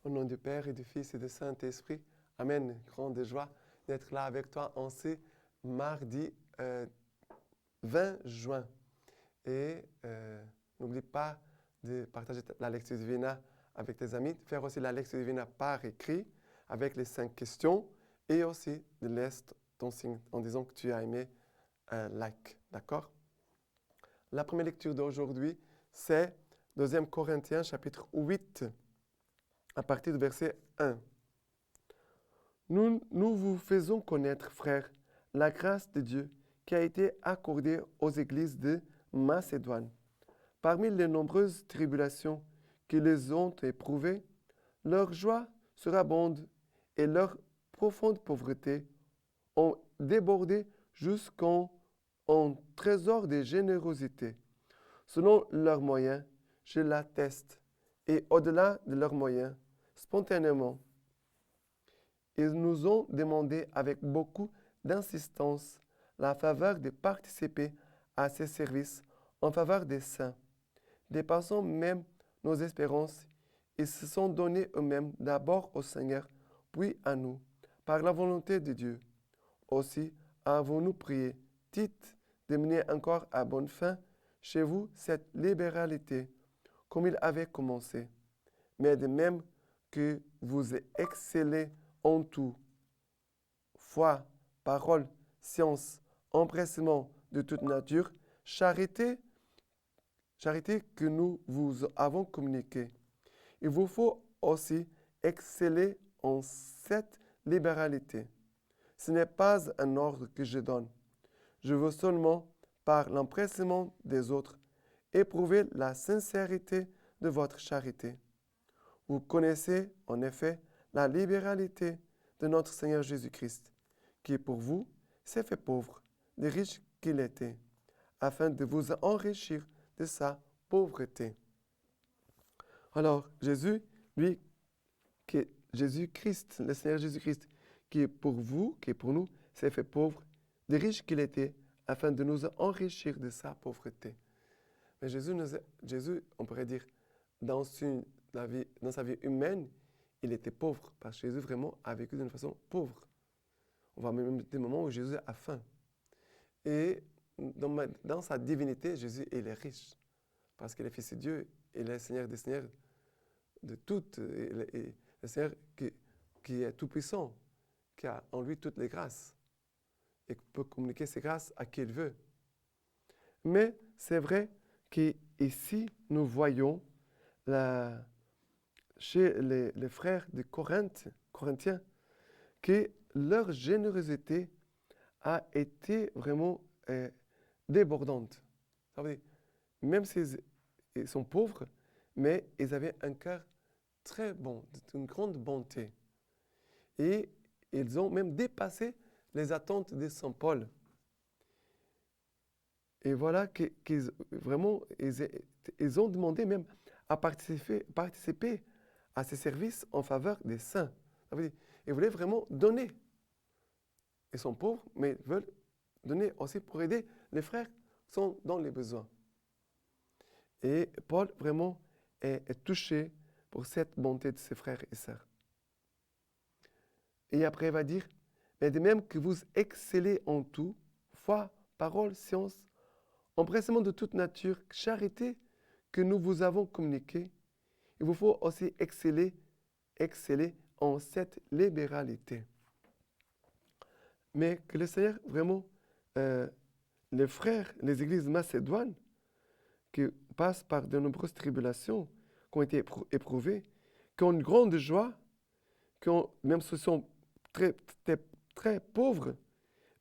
Au nom du Père et du Fils et du Saint-Esprit. Amen. Grande joie d'être là avec toi en ce mardi 20 juin. Et n'oublie pas de partager la lecture divine avec tes amis, faire aussi la lecture divine par écrit avec les 5 questions et aussi de laisser ton signe en disant que tu as aimé un like. D'accord? La première lecture d'aujourd'hui, c'est 2 Corinthiens chapitre 8 à partir du verset 1. Nous vous faisons connaître, frères, la grâce de Dieu qui a été accordée aux églises de Macédoine. Parmi les nombreuses tribulations qui les ont éprouvées, leur joie surabonde et leur profonde pauvreté ont débordé jusqu'en trésor de générosité. Selon leurs moyens, je l'atteste, et au-delà de leurs moyens, spontanément, ils nous ont demandé avec beaucoup d'insistance la faveur de participer à ces services en faveur des saints. Dépassant même nos espérances, ils se sont donnés eux-mêmes d'abord au Seigneur, puis à nous, par la volonté de Dieu. Aussi avons-nous prié, Tite, de mener encore à bonne fin chez vous cette libéralité, comme il avait commencé. Mais de même que vous excellez en tout, foi, parole, science, empressement de toute nature, charité que nous vous avons communiquée. Il vous faut aussi exceller en cette libéralité. Ce n'est pas un ordre que je donne. Je veux seulement, par l'empressement des autres, éprouver la sincérité de votre charité. Vous connaissez, en effet, la libéralité de notre Seigneur Jésus-Christ, qui pour vous s'est fait pauvre, de riche qu'il était, afin de vous enrichir de sa pauvreté. Alors, Jésus, lui, Jésus-Christ, le Seigneur Jésus-Christ, qui est pour vous, qui est pour nous, s'est fait pauvre, de riche qu'il était, afin de nous enrichir de sa pauvreté. Mais Jésus, on pourrait dire, dans sa vie humaine, il était pauvre, parce que Jésus vraiment a vécu d'une façon pauvre. On voit même des moments où Jésus a faim. Et dans sa divinité, Jésus, il est riche, parce qu'il est Fils de Dieu, il est Seigneur des Seigneurs de toutes, et le Seigneur qui est tout-puissant, qui a en lui toutes les grâces, et qui peut communiquer ses grâces à qui il veut. Mais c'est vrai qu'ici, nous voyons chez les frères de Corinthiens, que leur générosité a été vraiment débordante. Ça veut dire, même s'ils sont pauvres, mais ils avaient un cœur très bon, une grande bonté. Et ils ont même dépassé les attentes de Saint Paul. Et voilà qu'ils ils ont demandé même à participer à ces services en faveur des saints. Ça veut dire, ils voulaient vraiment donner. Ils sont pauvres, mais ils veulent donner aussi pour aider les frères qui sont dans les besoins. Et Paul vraiment est touché pour cette bonté de ses frères et sœurs. Et après, il va dire, mais de même que vous excellez en tout, foi, parole, science, empressement de toute nature, charité que nous vous avons communiquée, il vous faut aussi exceller en cette libéralité. Mais que le Seigneur, vraiment, les frères, les églises macédoines, qui passent par de nombreuses tribulations, qui ont été éprouvées, qui ont une grande joie, même s'ils sont très, très, très pauvres,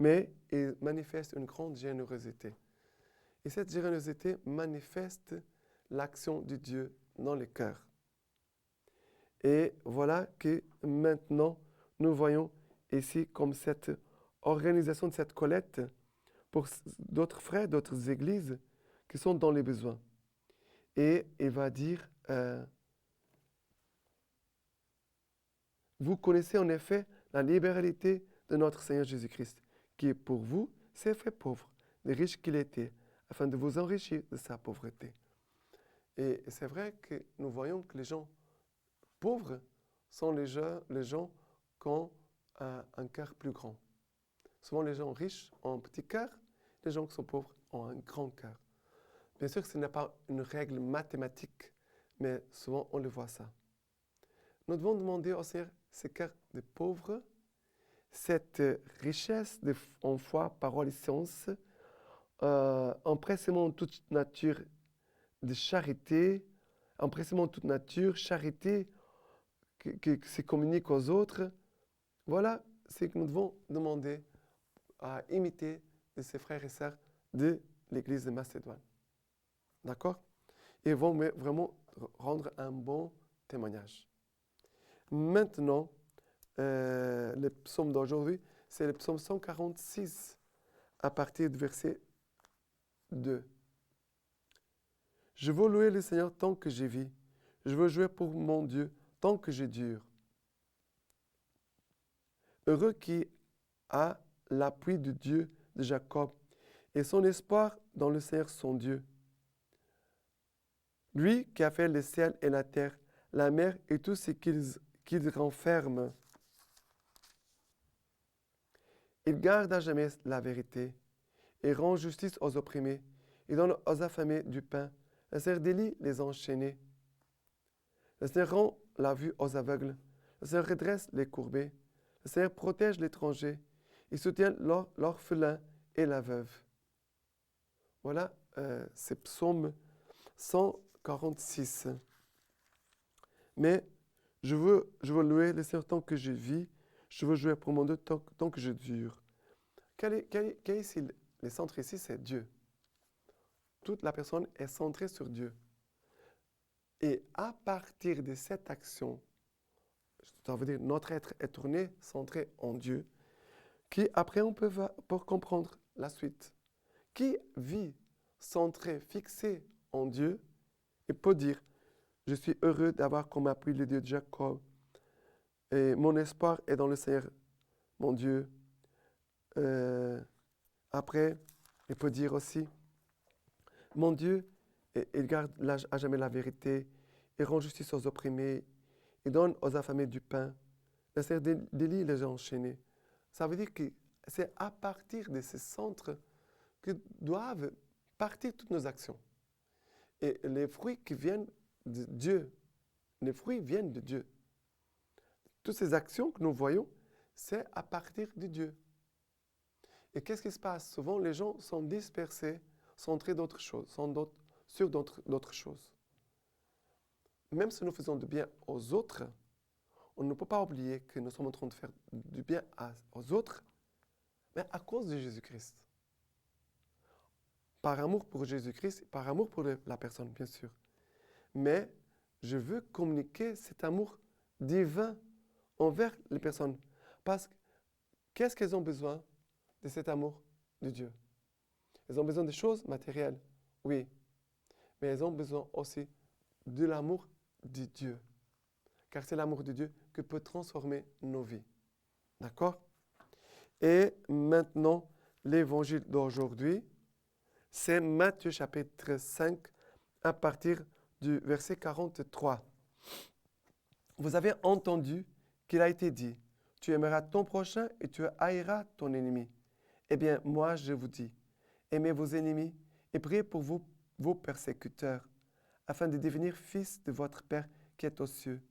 mais ils manifestent une grande générosité. Et cette générosité manifeste l'action de Dieu dans le cœur. Et voilà que maintenant, nous voyons ici comme cette organisation de cette collecte pour d'autres frères, d'autres églises qui sont dans les besoins. Et il va dire, vous connaissez en effet la libéralité de notre Seigneur Jésus-Christ, qui pour vous s'est fait pauvre, de riche qu'il était, afin de vous enrichir de sa pauvreté. Et c'est vrai que nous voyons que les gens pauvres sont les gens qui ont un cœur plus grand. Souvent, les gens riches ont un petit cœur, les gens qui sont pauvres ont un grand cœur. Bien sûr, ce n'est pas une règle mathématique, mais souvent, on le voit ça. Nous devons demander au Seigneur ce cœur de pauvres, cette richesse en foi, parole et science, empressement toute nature de charité, empressement toute nature, charité qui se communique aux autres. Voilà ce que nous devons demander à imiter de ces frères et sœurs de l'Église de Macédoine. D'accord? Ils vont vraiment rendre un bon témoignage. Maintenant, le psaume d'aujourd'hui, c'est le psaume 146, à partir du verset 2. Je veux louer le Seigneur tant que je vis. Je veux jouer pour mon Dieu tant que je dure. Heureux qui a l'appui du Dieu de Jacob et son espoir dans le Seigneur son Dieu. Lui qui a fait le ciel et la terre, la mer et tout ce qu'il renferme. Il garde à jamais la vérité et rend justice aux opprimés. Il donne aux affamés du pain. Le Seigneur délie les enchaînés. Le Seigneur rend la vue aux aveugles. Le Seigneur redresse les courbés. Le Seigneur protège l'étranger. Il soutient l'orphelin et la veuve. Voilà, c'est psaume 146. Mais je veux louer le Seigneur tant que je vis. Je veux jouer pour mon Dieu tant que je dure. Quel est ici, le centre ici, c'est Dieu. Toute la personne est centrée sur Dieu. Et à partir de cette action, ça veut dire notre être est tourné, centré en Dieu, qui après on peut pour comprendre la suite. Qui vit centré, fixé en Dieu et peut dire, je suis heureux d'avoir comme appui le Dieu de Jacob et mon espoir est dans le Seigneur, mon Dieu. Après, il peut dire aussi, mon Dieu, il garde à jamais la vérité, il rend justice aux opprimés, il donne aux affamés du pain, le Seigneur délie les enchaînés. Ça veut dire que c'est à partir de ces centres que doivent partir toutes nos actions. Et les fruits qui viennent de Dieu, les fruits viennent de Dieu. Toutes ces actions que nous voyons, c'est à partir de Dieu. Et qu'est-ce qui se passe? Souvent, les gens sont dispersés, centrés d'autres choses, sur d'autres choses. Même si nous faisons du bien aux autres, on ne peut pas oublier que nous sommes en train de faire du bien aux autres, mais à cause de Jésus-Christ. Par amour pour Jésus-Christ, par amour pour la personne, bien sûr. Mais je veux communiquer cet amour divin envers les personnes. Parce que qu'est-ce qu'elles ont besoin de cet amour de Dieu? Elles ont besoin de choses matérielles, oui. Mais elles ont besoin aussi de l'amour de Dieu. Car c'est l'amour de Dieu qui peut transformer nos vies. D'accord? Et maintenant, l'évangile d'aujourd'hui, c'est Matthieu chapitre 5 à partir du verset 43. Vous avez entendu qu'il a été dit, tu aimeras ton prochain et tu haïras ton ennemi. Eh bien, moi je vous dis, aimez vos ennemis et priez pour vos persécuteurs, afin de devenir fils de votre Père qui est aux cieux,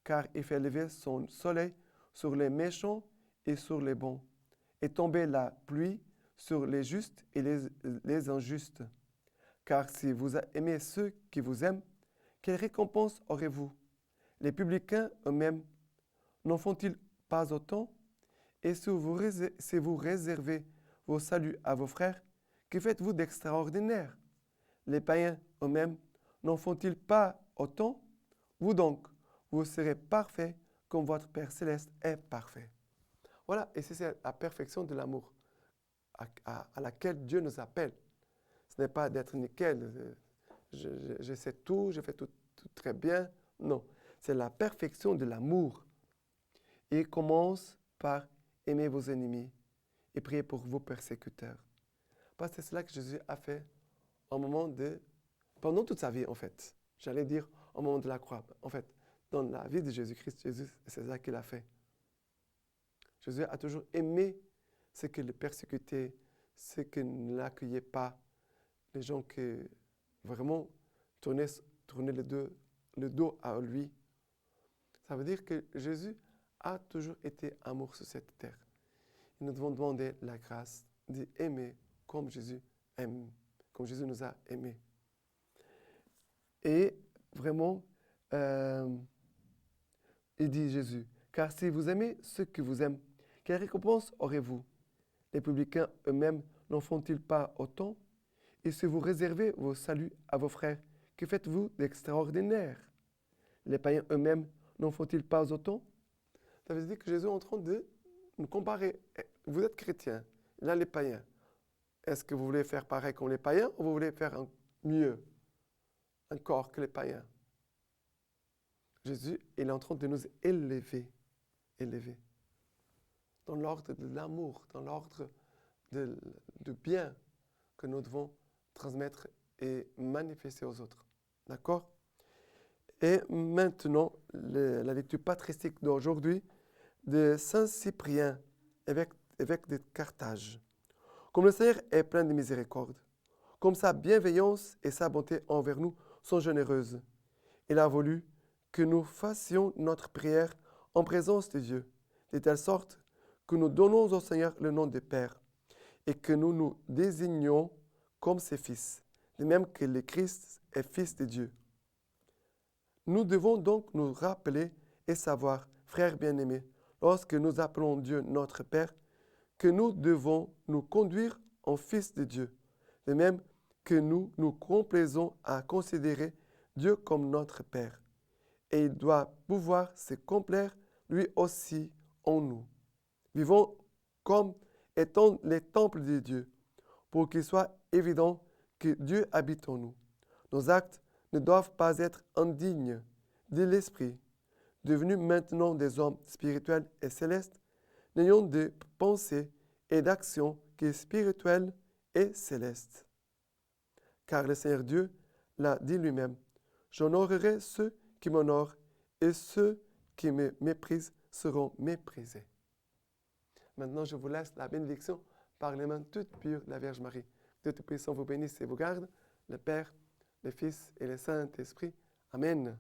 car il fait lever son soleil sur les méchants et sur les bons, et tomber la pluie sur les justes et les injustes. Car si vous aimez ceux qui vous aiment, quelle récompense aurez-vous? Les publicains eux-mêmes n'en font-ils pas autant? Et si vous réservez vos saluts à vos frères, que faites-vous d'extraordinaire? Les païens eux-mêmes n'en font-ils pas autant? Vous donc, vous serez parfaits comme votre Père céleste est parfait. Voilà, et c'est la perfection de l'amour à laquelle Dieu nous appelle. Ce n'est pas d'être nickel, je sais tout, je fais tout très bien. Non, c'est la perfection de l'amour. Et il commence par aimer vos ennemis et prier pour vos persécuteurs. Parce que c'est cela que Jésus a fait pendant toute sa vie, en fait. J'allais dire au moment de la croix. En fait, dans la vie de Jésus-Christ, Jésus, c'est ça qu'il a fait. Jésus a toujours aimé ceux qui le persécutaient, ceux qui ne l'accueillaient pas, les gens qui vraiment tournaient le dos à lui. Ça veut dire que Jésus a toujours été amour sur cette terre. Et nous devons demander la grâce d'aimer comme Jésus aime, comme Jésus nous a aimés. Et vraiment, il dit Jésus, « Car si vous aimez ceux qui vous aiment, quelle récompense aurez-vous? Les publicains eux-mêmes n'en font-ils pas autant? Et si vous réservez vos saluts à vos frères, que faites-vous d'extraordinaire? Les païens eux-mêmes n'en font-ils pas autant? » Ça veut dire que Jésus est en train de nous comparer. Vous êtes chrétiens, là les païens. Est-ce que vous voulez faire pareil comme les païens ou vous voulez faire mieux encore que les païens? Jésus, il est en train de nous élever. Dans l'ordre de l'amour, dans l'ordre du bien que nous devons transmettre et manifester aux autres. D'accord? Et maintenant, la lecture patristique d'aujourd'hui de Saint Cyprien, évêque de Carthage. Comme le Seigneur est plein de miséricorde, comme sa bienveillance et sa bonté envers nous sont généreuses, il a voulu que nous fassions notre prière en présence de Dieu, de telle sorte que nous donnons au Seigneur le nom de Père et que nous nous désignions comme ses fils, de même que le Christ est fils de Dieu. Nous devons donc nous rappeler et savoir, frères bien-aimés, lorsque nous appelons Dieu notre Père, que nous devons nous conduire en fils de Dieu, de même que nous nous complaisons à considérer Dieu comme notre Père. Et il doit pouvoir se complaire lui aussi en nous. Vivons comme étant les temples de Dieu, pour qu'il soit évident que Dieu habite en nous. Nos actes ne doivent pas être indignes de l'Esprit, devenus maintenant des hommes spirituels et célestes, n'ayant de pensée et d'action que spirituelle et céleste. Car le Seigneur Dieu l'a dit lui-même, « J'honorerai ceux qui m'honorent, et ceux qui me méprisent seront méprisés. » Maintenant, je vous laisse la bénédiction par les mains toutes pures de la Vierge Marie. Dieu Tout-Puissant vous bénisse et vous garde, le Père, le Fils et le Saint-Esprit. Amen.